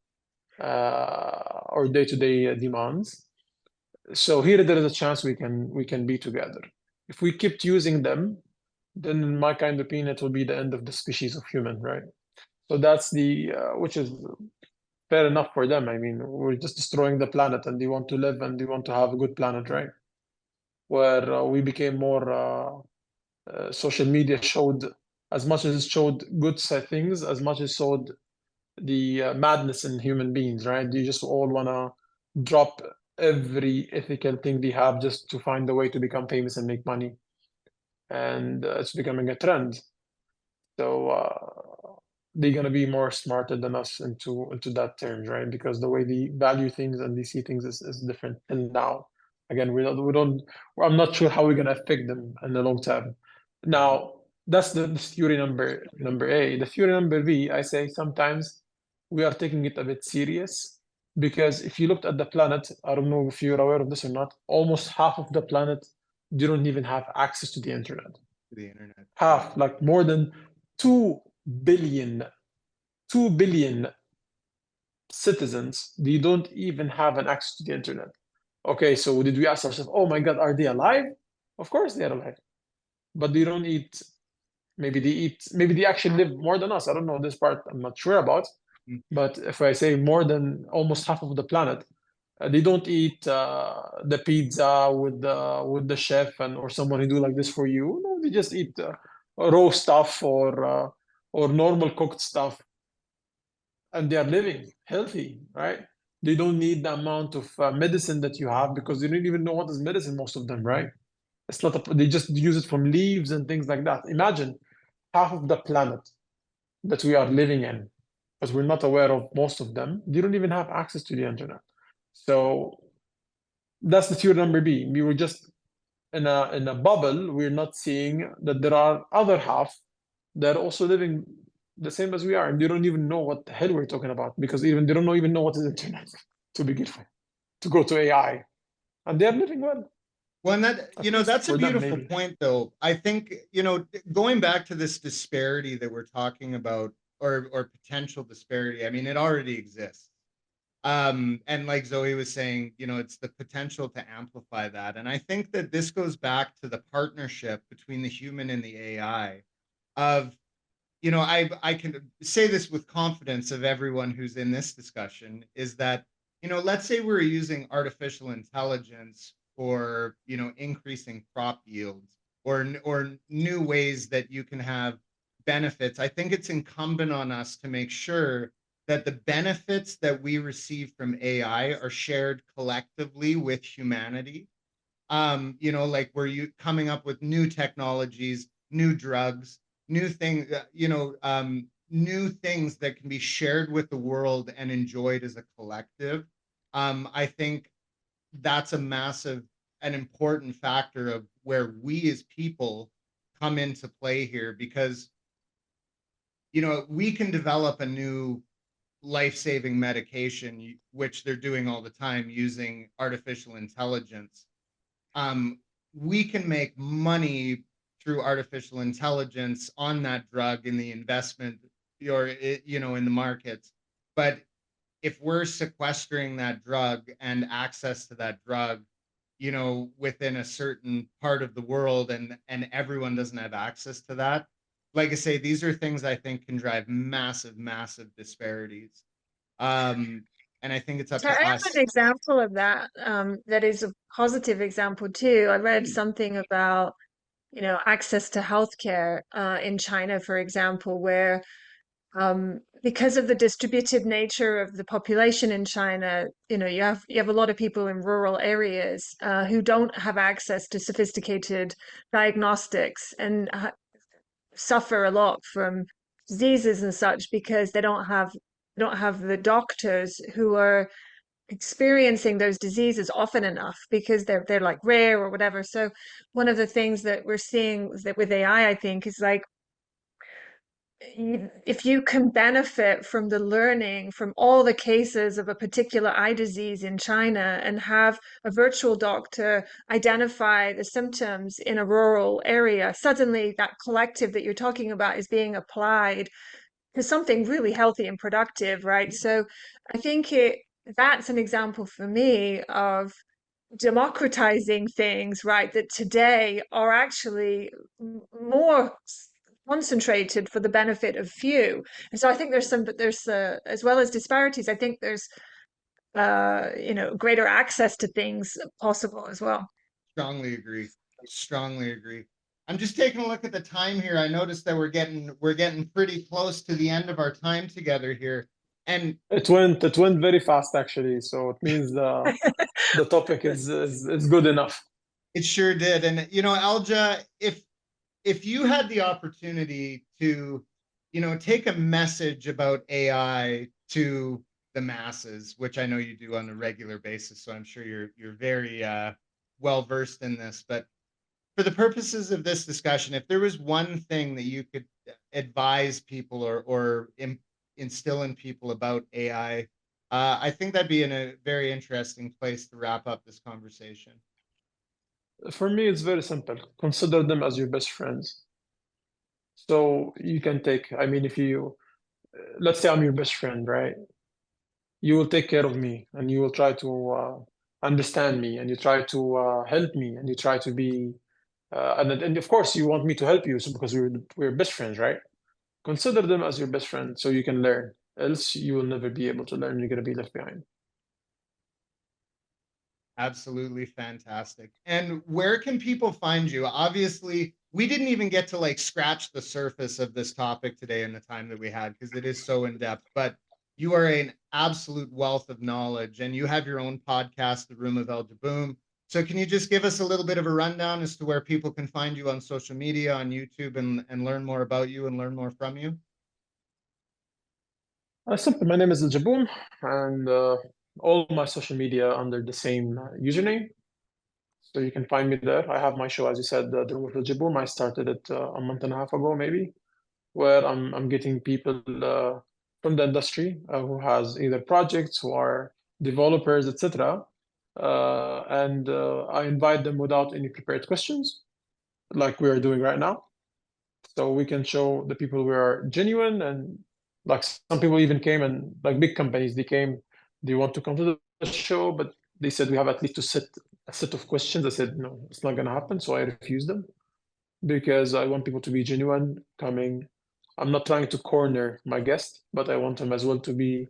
or day-to-day demands. So here there is a chance we can be together. If we kept using them, then in my kind of opinion, it will be the end of the species of human, right? So that's the which is fair enough for them. I mean, we're just destroying the planet, and they want to live and they want to have a good planet, right? Where we became more social media showed as much as it showed good things, as much as it showed the madness in human beings, right? You just all wanna drop every ethical thing they have just to find a way to become famous and make money, and it's becoming a trend. So they're gonna be more smarter than us into that terms, right? Because the way they value things and they see things is different. And now, again, we don't. I'm not sure how we're gonna affect them in the long term. Now, that's the theory number A. The theory number B, I say sometimes we are taking it a bit serious because if you looked at the planet, I don't know if you're aware of this or not, almost half of the planet they don't even have access to the internet. The internet. Half, like more than 2 billion, 2 billion citizens, they don't even have an access to the internet. Okay, so did we ask ourselves, oh my God, are they alive? Of course they are alive, but they don't eat. Maybe they actually live more than us. I don't know this part, I'm not sure about. Mm. But if I say more than almost half of the planet, they don't eat the pizza with the chef and or someone who do like this for you. No, they just eat raw stuff or normal cooked stuff, and they are living healthy, right? They don't need the amount of medicine that you have because they don't even know what is medicine, most of them, right? It's not they just use it from leaves and things like that. Imagine half of the planet that we are living in, because we're not aware of most of them, they don't even have access to the internet. So that's the theory number B. We were just in a bubble. We're not seeing that there are other half that are also living the same as we are, and they don't even know what the hell we're talking about because even they don't even know what is internet to begin with, to go to AI, and they are living well. Well, and that, At least that's a for them, beautiful maybe. point, though. I think, going back to this disparity that we're talking about, or potential disparity, I mean, it already exists. And like Zoe was saying, it's the potential to amplify that. And I think that this goes back to the partnership between the human and the AI of, I can say this with confidence of everyone who's in this discussion is that, let's say we're using artificial intelligence for, increasing crop yields or new ways that you can have benefits. I think it's incumbent on us to make sure that the benefits that we receive from AI are shared collectively with humanity. Like we're coming up with new technologies, new drugs, new things, new things that can be shared with the world and enjoyed as a collective. I think that's an important factor of where we as people come into play here because, we can develop a new life-saving medication, which they're doing all the time using artificial intelligence. We can make money through artificial intelligence on that drug in the investment or in the markets. But if we're sequestering that drug and access to that drug, within a certain part of the world and everyone doesn't have access to that, like I say, these are things I think can drive massive, massive disparities. And I think it's up So I to have us. an example of that, that is a positive example too. I read something about, access to healthcare in China, for example, where because of the distributed nature of the population in China, you have a lot of people in rural areas who don't have access to sophisticated diagnostics and suffer a lot from diseases and such because they don't have the doctors who are experiencing those diseases often enough because they're like rare or whatever. So one of the things that we're seeing that with AI, I think, is like if you can benefit from the learning from all the cases of a particular eye disease in China and have a virtual doctor identify the symptoms in a rural area, suddenly that collective that you're talking about is being applied something really healthy and productive, right? So I think that's an example for me of democratizing things, right? That today are actually more concentrated for the benefit of few. And so I think there's as well as disparities, I think there's greater access to things possible as well. Strongly agree. Strongly agree. I'm just taking a look at the time here. I noticed that we're getting pretty close to the end of our time together here. And It went very fast actually, so it means the topic is good enough. it sure did. And Elja, if you had the opportunity to, take a message about AI to the masses, which I know you do on a regular basis, so I'm sure you're very well versed in this. But for the purposes of this discussion, if there was one thing that you could advise people or instill in people about AI, I think that'd be in a very interesting place to wrap up this conversation. For me, it's very simple. Consider them as your best friends. So you can take, I mean, if you, let's say I'm your best friend, right? You will take care of me and you will try to understand me and you try to help me and you try to be, and of course you want me to help you so because we're best friends, right? Consider them as your best friend so you can learn. Else you will never be able to learn. You're going to be left behind. Absolutely fantastic. And where can people find you? Obviously, we didn't even get to like scratch the surface of this topic today in the time that we had because it is so in depth, but you are an absolute wealth of knowledge and you have your own podcast, The Room of Elja Boom. So can you just give us a little bit of a rundown as to where people can find you on social media, on YouTube, and learn more about you and learn more from you? Simple. My name is Elja, and all my social media under the same username. So you can find me there. I have my show, as you said, The Room of Elja. I started it a month and a half ago, maybe, where I'm getting people from the industry who has either projects, who are developers, etc. And I invite them without any prepared questions, like we are doing right now. So we can show the people we are genuine, and like some people even came, and like big companies, they want to come to the show, but they said we have at least to set a set of questions. I said no, it's not going to happen, so I refused them because I want people to be genuine coming. I'm not trying to corner my guest, but I want him as well to be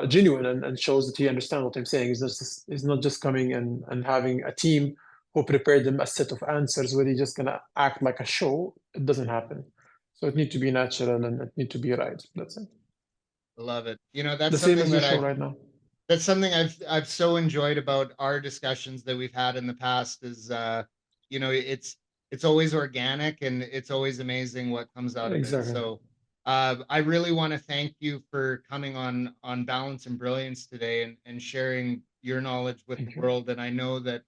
genuine and shows that he understands what I'm saying. He's not just coming and having a team who prepared them a set of answers where he's just gonna act like a show. It doesn't happen. So it needs to be natural and it needs to be right. That's it. Love it. That's The same something as your that show right now. that's something I've so enjoyed about our discussions that we've had in the past is it's always organic and it's always amazing what comes out of it. Exactly. So I really want to thank you for coming on Balance and Brilliance today and sharing your knowledge with Thank the you. world. And I know that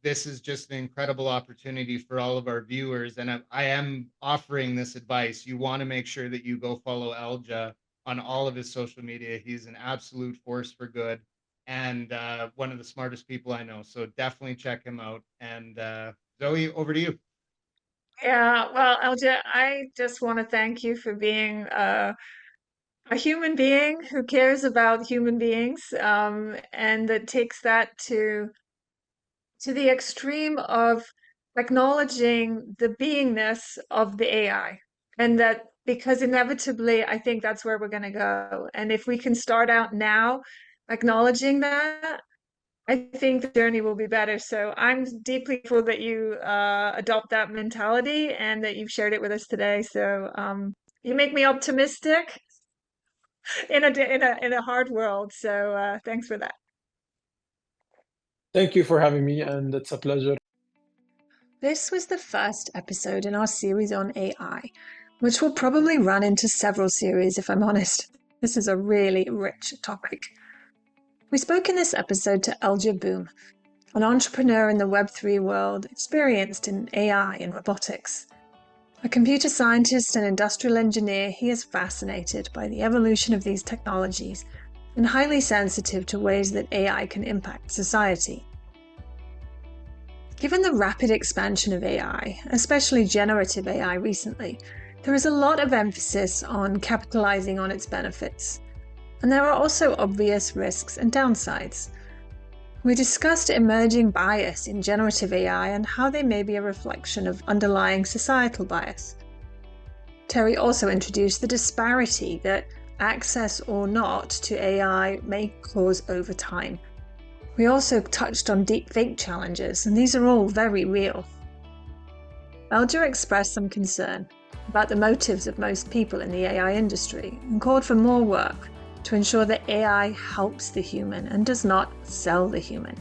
this is just an incredible opportunity for all of our viewers. And I am offering this advice. You want to make sure that you go follow Elja on all of his social media. He's an absolute force for good and one of the smartest people I know. So definitely check him out. And Zoe, over to you. Yeah, well, Elja, I just want to thank you for being a human being who cares about human beings, and that takes that to the extreme of acknowledging the beingness of the AI. And that because inevitably, I think that's where we're going to go. And if we can start out now acknowledging that, I think the journey will be better. So I'm deeply grateful that you adopt that mentality and that you've shared it with us today. So you make me optimistic in a hard world. So thanks for that. Thank you for having me, and it's a pleasure. This was the first episode in our series on AI, which will probably run into several series if I'm honest. This is a really rich topic. We spoke in this episode to Elja Boom, an entrepreneur in the Web3 world experienced in AI and robotics. A computer scientist and industrial engineer, he is fascinated by the evolution of these technologies and highly sensitive to ways that AI can impact society. Given the rapid expansion of AI, especially generative AI recently, There is a lot of emphasis on capitalizing on its benefits, and there are also obvious risks and downsides. We discussed emerging bias in generative AI and how they may be a reflection of underlying societal bias. Terry also introduced the disparity that access or not to AI may cause over time. We also touched on deepfake challenges, and these are all very real. Elja expressed some concern about the motives of most people in the AI industry and called for more work to ensure that AI helps the human and does not sell the human.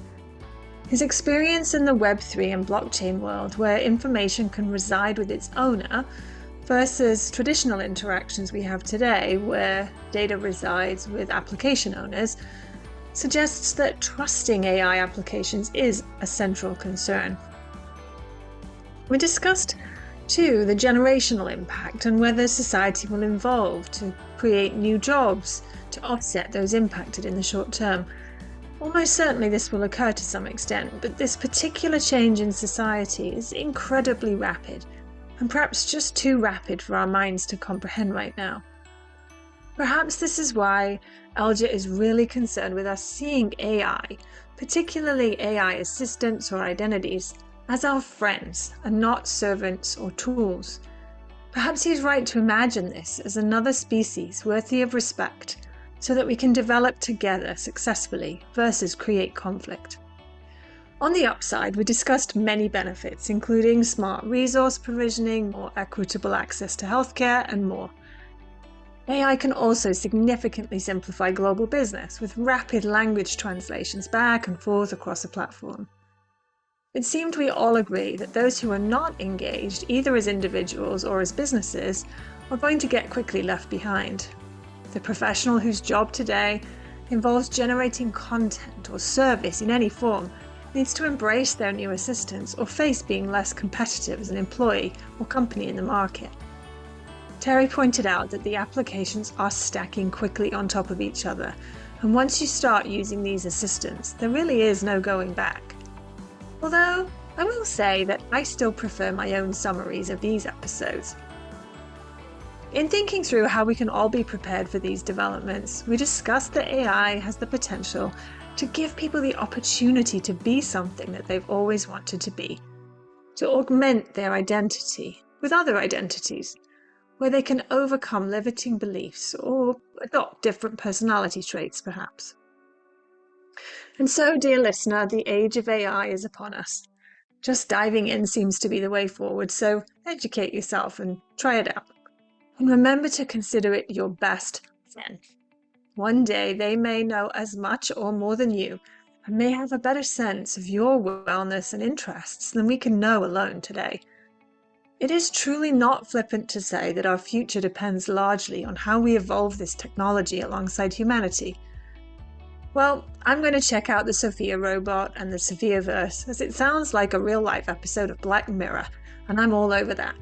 His experience in the Web3 and blockchain world, where information can reside with its owner, versus traditional interactions we have today, where data resides with application owners, suggests that trusting AI applications is a central concern. We discussed, too, the generational impact and whether society will evolve to create new jobs to offset those impacted in the short term. Almost certainly this will occur to some extent, but this particular change in society is incredibly rapid, and perhaps just too rapid for our minds to comprehend right now. Perhaps this is why Elja is really concerned with us seeing AI, particularly AI assistants or identities, as our friends and not servants or tools. Perhaps he's right to imagine this as another species worthy of respect, so that we can develop together successfully versus create conflict. On the upside, we discussed many benefits, including smart resource provisioning, more equitable access to healthcare, and more. AI can also significantly simplify global business with rapid language translations back and forth across a platform. It seemed we all agree that those who are not engaged, either as individuals or as businesses, are going to get quickly left behind. The professional whose job today involves generating content or service in any form needs to embrace their new assistants or face being less competitive as an employee or company in the market. Terry pointed out that the applications are stacking quickly on top of each other, and once you start using these assistants, there really is no going back. Although, I will say that I still prefer my own summaries of these episodes. In thinking through how we can all be prepared for these developments, we discussed that AI has the potential to give people the opportunity to be something that they've always wanted to be, to augment their identity with other identities, where they can overcome limiting beliefs or adopt different personality traits, perhaps. And so, dear listener, the age of AI is upon us. Just diving in seems to be the way forward, so educate yourself and try it out. And remember to consider it your best friend. One day they may know as much or more than you, and may have a better sense of your wellness and interests than we can know alone today. It is truly not flippant to say that our future depends largely on how we evolve this technology alongside humanity. Well, I'm going to check out the Sophia robot and the Sophia verse, as it sounds like a real-life episode of Black Mirror, and I'm all over that.